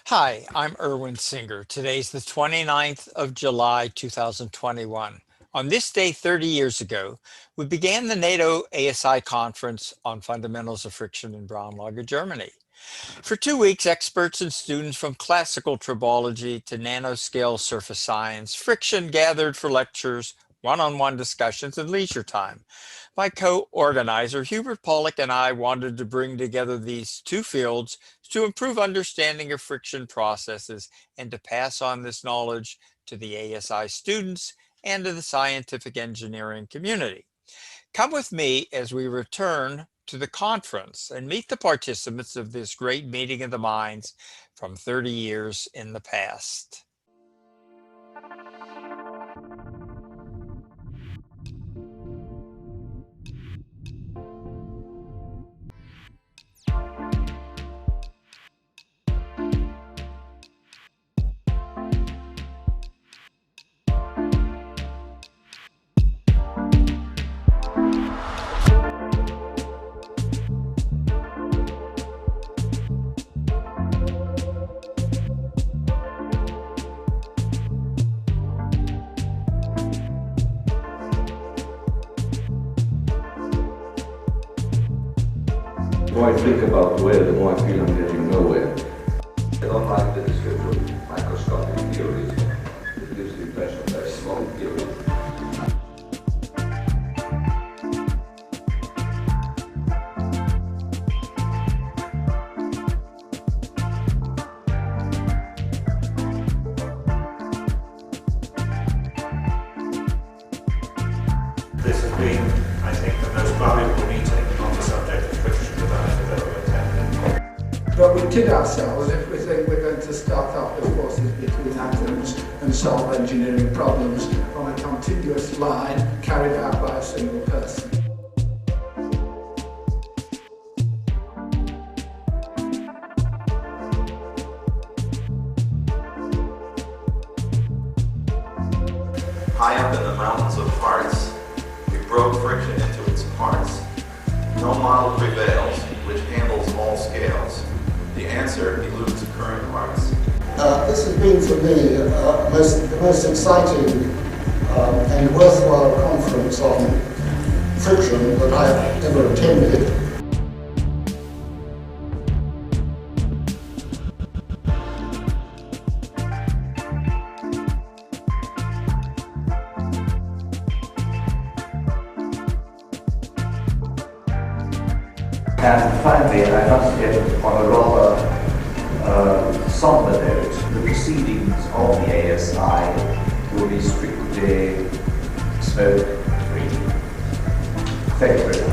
Hi, I'm Irwin Singer. Today's the 29th of July, 2021. On this day 30 years ago, we began the NATO ASI conference on fundamentals of friction in Braunlage, Germany. For 2 weeks, experts and students from classical tribology to nanoscale surface science, friction gathered for lectures, one-on-one discussions, and leisure time. My co-organizer, Hubert Pollock, and I wanted to bring together these two fields to improve understanding of friction processes and to pass on this knowledge to the ASI students and to the scientific engineering community. Come with me as we return to the conference and meet the participants of this great meeting of the minds from 30 years in the past. The more I think about where, the more I feel I'm getting nowhere. I don't like the description of microscopic theories. It gives the impression of very small theories. This has been, I think, the most valuable meeting on the subject of friction that I've ever attended. But we kid ourselves if we think we're going to start off with forces between atoms and solve engineering problems on a continuous line carried out by a single person. High up in the mountains of parts, we broke friction into its parts. No model prevails, which handles all scales. The answer eludes current parts. This has been for me the most exciting and worthwhile conference on friction that I've ever attended. And finally, I must get on a rather somber note, the proceedings of the ASI will be strictly smoke-free. Thank you very much.